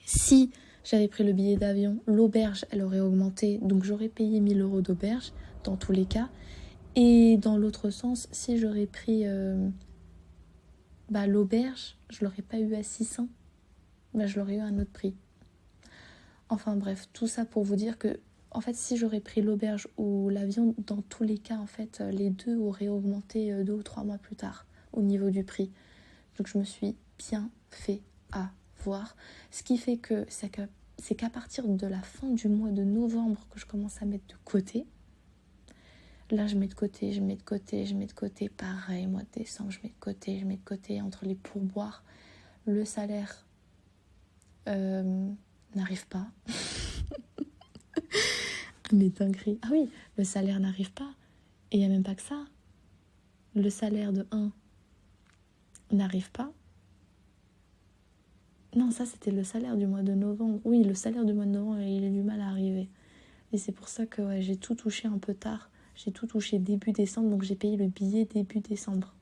si j'avais pris le billet d'avion, l'auberge elle aurait augmenté, donc j'aurais payé 1 000 € d'auberge dans tous les cas. Et dans l'autre sens, si j'aurais pris l'auberge, je l'aurais pas eu à 600, je l'aurais eu à un autre prix. Enfin bref, tout ça pour vous dire que, en fait, si j'aurais pris l'auberge ou l'avion, dans tous les cas, en fait, les deux auraient augmenté 2 ou 3 mois plus tard au niveau du prix. Donc je me suis bien fait avoir. Ce qui fait que c'est qu'à partir de la fin du mois de novembre que je commence à mettre de côté. Là, je mets de côté. Pareil, mois de décembre, je mets de côté. Entre les pourboires, le salaire n'arrive pas. Mais dinguerie. Ah oui, le salaire n'arrive pas. Et il n'y a même pas que ça. Le salaire de 1 n'arrive pas. Non, ça, c'était le salaire du mois de novembre. Oui, le salaire du mois de novembre, il a du mal à arriver. Et c'est pour ça que j'ai tout touché un peu tard. J'ai tout touché début décembre, donc j'ai payé le billet début décembre.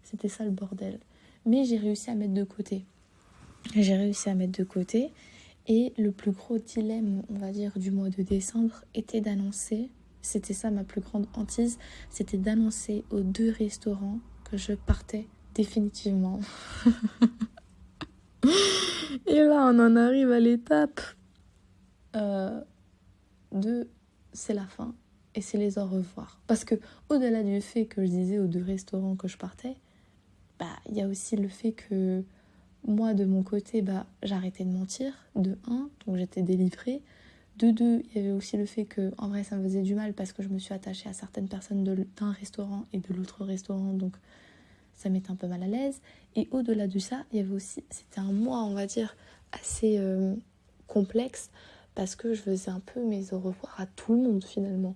C'était ça le bordel. Mais j'ai réussi à mettre de côté. Et le plus gros dilemme, on va dire, du mois de décembre était d'annoncer, c'était ça ma plus grande hantise, c'était d'annoncer aux 2 restaurants que je partais définitivement. Et là, on en arrive à l'étape de c'est la fin et c'est les au revoir. Parce que au-delà du fait que je disais aux 2 restaurants que je partais, il y a aussi le fait que moi, de mon côté, j'arrêtais de mentir, de 1, donc j'étais délivrée. De 2, il y avait aussi le fait que, en vrai, ça me faisait du mal parce que je me suis attachée à certaines personnes d'un restaurant et de l'autre restaurant, donc ça m'était un peu mal à l'aise. Et au-delà de ça, il y avait aussi, c'était un mois, on va dire, assez complexe parce que je faisais un peu mes au revoir à tout le monde finalement.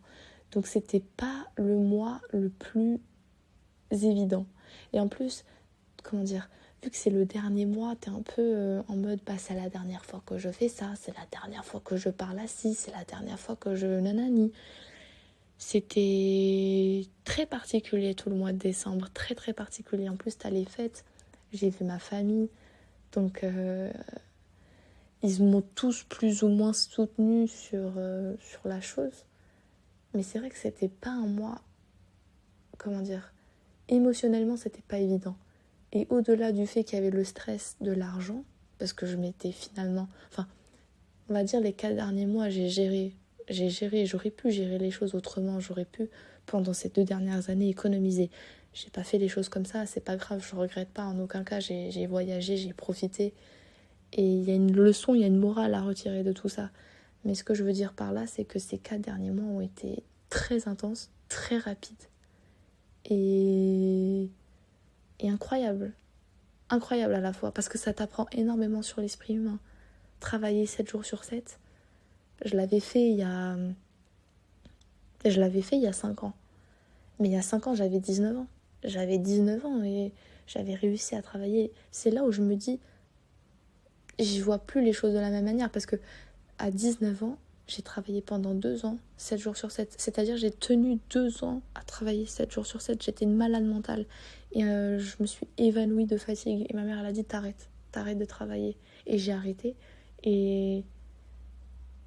Donc c'était pas le mois le plus évident. Et en plus, comment dire, vu que c'est le dernier mois, t'es un peu en mode, c'est la dernière fois que je fais ça, c'est la dernière fois que je parle assis, c'est la dernière fois que je nanani. C'était très particulier tout le mois de décembre, très très particulier. En plus, t'as les fêtes, j'ai vu ma famille, donc ils m'ont tous plus ou moins soutenu sur la chose. Mais c'est vrai que c'était pas un mois, comment dire, émotionnellement, c'était pas évident. Et au-delà du fait qu'il y avait le stress de l'argent, parce que je m'étais finalement... Enfin, on va dire les 4 derniers mois, j'ai géré, j'aurais pu gérer les choses autrement, j'aurais pu, pendant ces 2 dernières années, économiser. J'ai pas fait les choses comme ça, c'est pas grave, je regrette pas en aucun cas, j'ai voyagé, j'ai profité. Et il y a une leçon, il y a une morale à retirer de tout ça. Mais ce que je veux dire par là, c'est que ces 4 derniers mois ont été très intenses, très rapides et incroyables. Incroyables à la fois, parce que ça t'apprend énormément sur l'esprit humain. Travailler 7 jours sur 7, je l'avais fait il y a 5 ans. Mais il y a 5 ans, j'avais 19 ans. J'avais 19 ans et j'avais réussi à travailler. C'est là où je me dis, je vois plus les choses de la même manière, parce que à 19 ans, j'ai travaillé pendant 2 ans, 7 jours sur 7. C'est-à-dire, j'ai tenu 2 ans à travailler 7 jours sur 7. J'étais une malade mentale. Et je me suis évanouie de fatigue. Et ma mère, elle a dit, t'arrêtes de travailler. Et j'ai arrêté. Et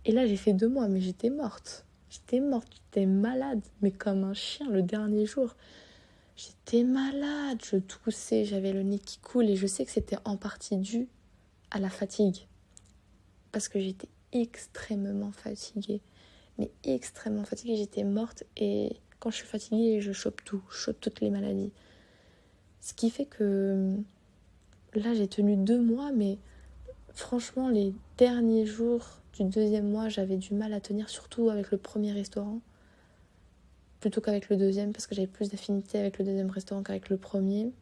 là, j'ai fait 2 mois, mais j'étais morte. J'étais malade, mais comme un chien le dernier jour. J'étais malade, je toussais, j'avais le nez qui coule. Et je sais que c'était en partie dû à la fatigue. Parce que j'étais extrêmement fatiguée. Mais extrêmement fatiguée, j'étais morte. Et quand je suis fatiguée, je chope tout. Je chope toutes les maladies. Ce qui fait que là, j'ai tenu 2 mois, mais franchement, les derniers jours du 2e mois, j'avais du mal à tenir, surtout avec le premier restaurant, plutôt qu'avec le 2e, parce que j'avais plus d'affinité avec le 2e restaurant qu'avec le premier.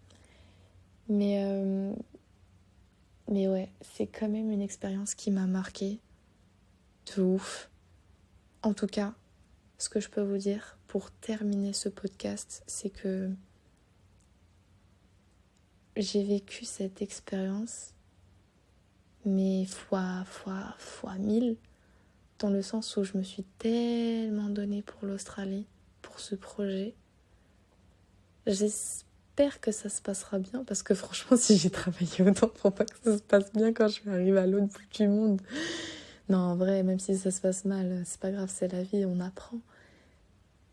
Mais ouais, c'est quand même une expérience qui m'a marquée de ouf. En tout cas, ce que je peux vous dire pour terminer ce podcast, c'est que j'ai vécu cette expérience, mais fois 1000, dans le sens où je me suis tellement donnée pour l'Australie, pour ce projet. J'espère que ça se passera bien, parce que franchement, si j'ai travaillé autant pour pas que ça se passe bien quand je vais arriver à l'autre bout du monde. Non, en vrai, même si ça se passe mal, c'est pas grave, c'est la vie, on apprend.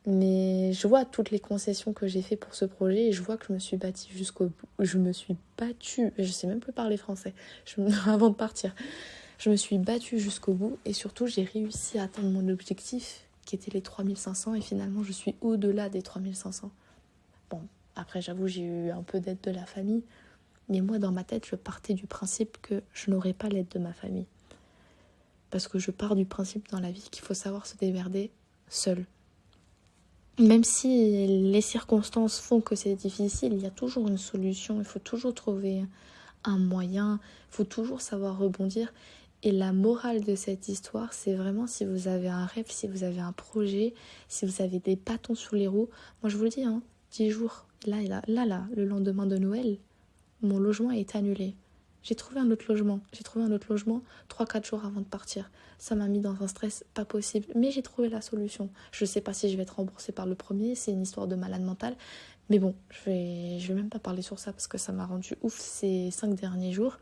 Mais je vois toutes les concessions que j'ai fait pour ce projet et je vois que je me suis battue jusqu'au bout. Je sais même plus parler français avant de partir. Je me suis battue jusqu'au bout et surtout j'ai réussi à atteindre mon objectif qui était les 3500 et finalement je suis au-delà des 3500. Bon, après j'avoue j'ai eu un peu d'aide de la famille, mais moi dans ma tête je partais du principe que je n'aurais pas l'aide de ma famille. Parce que je pars du principe dans la vie qu'il faut savoir se démerder seul. Même si les circonstances font que c'est difficile, il y a toujours une solution, il faut toujours trouver un moyen, il faut toujours savoir rebondir. Et la morale de cette histoire, c'est vraiment si vous avez un rêve, si vous avez un projet, si vous avez des bâtons sur les roues. Moi je vous le dis, 10 jours, là, le lendemain de Noël, mon logement est annulé. J'ai trouvé un autre logement 3-4 jours avant de partir. Ça m'a mis dans un stress pas possible, mais j'ai trouvé la solution. Je sais pas si je vais être remboursée par le premier, c'est une histoire de malade mental. Mais bon, je vais même pas parler sur ça parce que ça m'a rendu ouf ces 5 derniers jours.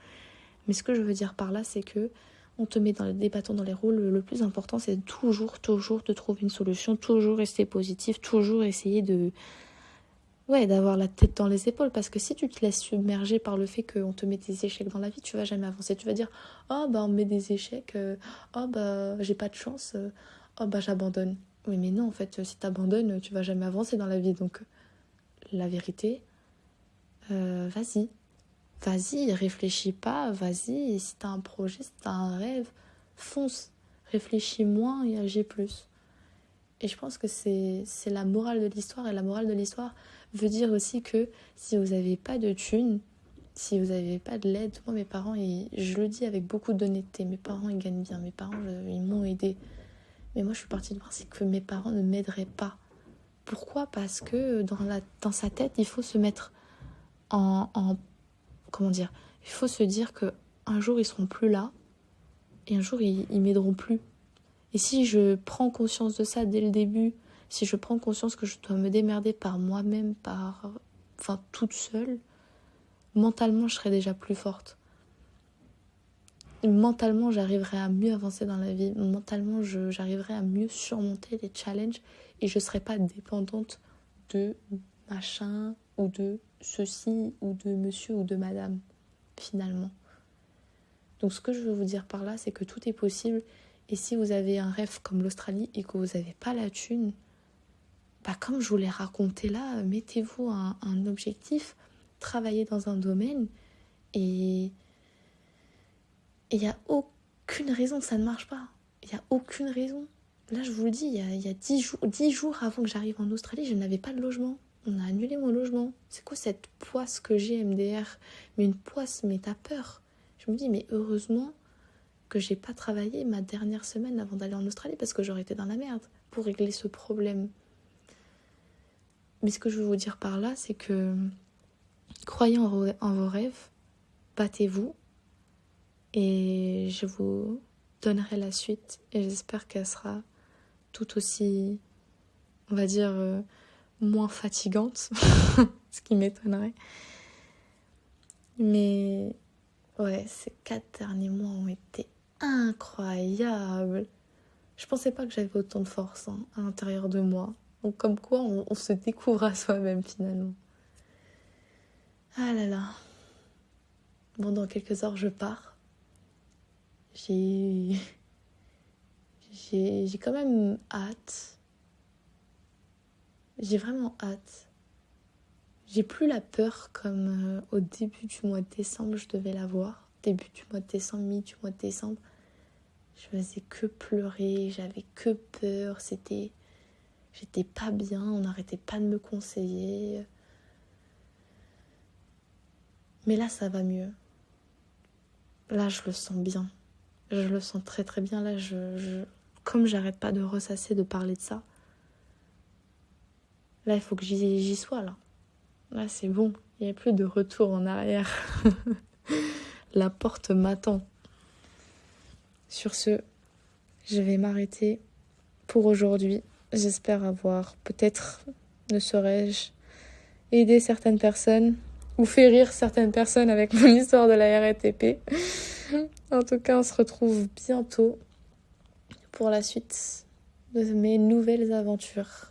Mais ce que je veux dire par là, c'est que on te met des bâtons dans les roues. Le plus important, c'est toujours de trouver une solution, toujours rester positif, toujours essayer d'avoir la tête dans les épaules, parce que si tu te laisses submerger par le fait qu'on te met des échecs dans la vie, tu vas jamais avancer. Tu vas dire on me met des échecs, j'ai pas de chance, j'abandonne. Oui mais non, en fait, si t'abandonnes, tu vas jamais avancer dans la vie. Donc la vérité, vas-y, réfléchis pas, vas-y. Si t'as un projet, si t'as un rêve, fonce, réfléchis moins et agis plus. Et je pense que c'est la morale de l'histoire. Et la morale de l'histoire veut dire aussi que si vous n'avez pas de thunes, si vous n'avez pas de l'aide, moi mes parents, je le dis avec beaucoup d'honnêteté, mes parents ils gagnent bien, mes parents ils m'ont aidé. Mais moi je suis partie du principe que mes parents ne m'aideraient pas. Pourquoi ? Parce que dans sa tête, il faut se mettre en comment dire, il faut se dire que un jour ils seront plus là et un jour ils m'aideront plus. Et si je prends conscience de ça dès le début, si je prends conscience que je dois me démerder par moi-même, toute seule, mentalement je serai déjà plus forte. Mentalement j'arriverai à mieux avancer dans la vie. Mentalement j'arriverai à mieux surmonter les challenges et je ne serai pas dépendante de machin ou de ceci ou de monsieur ou de madame finalement. Donc ce que je veux vous dire par là, c'est que tout est possible. Et si vous avez un rêve comme l'Australie et que vous n'avez pas la thune, comme je vous l'ai raconté là, mettez-vous un objectif, travaillez dans un domaine et il n'y a aucune raison que ça ne marche pas. Il n'y a aucune raison. Là, je vous le dis, il y a 10 jours avant que j'arrive en Australie, je n'avais pas de logement. On a annulé mon logement. C'est quoi cette poisse que j'ai, MDR? Mais une poisse, mais t'as peur. Je me dis, mais heureusement que j'ai pas travaillé ma dernière semaine avant d'aller en Australie parce que j'aurais été dans la merde pour régler ce problème. Mais ce que je veux vous dire par là, c'est que croyez en vos rêves, battez-vous et je vous donnerai la suite et j'espère qu'elle sera tout aussi, on va dire, moins fatigante, ce qui m'étonnerait. Mais ouais, ces 4 derniers mois ont été incroyables. Je pensais pas que j'avais autant de force à l'intérieur de moi. Donc comme quoi, on se découvre à soi-même finalement. Ah là là. Bon, dans quelques heures, je pars. J'ai quand même hâte. J'ai vraiment hâte. J'ai plus la peur comme au début du mois de décembre, je devais l'avoir. Début du mois de décembre, mi du mois de décembre. Je faisais que pleurer, j'avais que peur. J'étais pas bien, on n'arrêtait pas de me conseiller. Mais là, ça va mieux. Là, je le sens bien. Je le sens très très bien. Là, comme j'arrête pas de ressasser, de parler de ça. Là, il faut que j'y sois, là. Là, c'est bon. Il n'y a plus de retour en arrière. La porte m'attend. Sur ce, je vais m'arrêter pour aujourd'hui. J'espère avoir, peut-être, ne saurais-je, aidé certaines personnes ou fait rire certaines personnes avec mon histoire de la RATP. En tout cas, on se retrouve bientôt pour la suite de mes nouvelles aventures.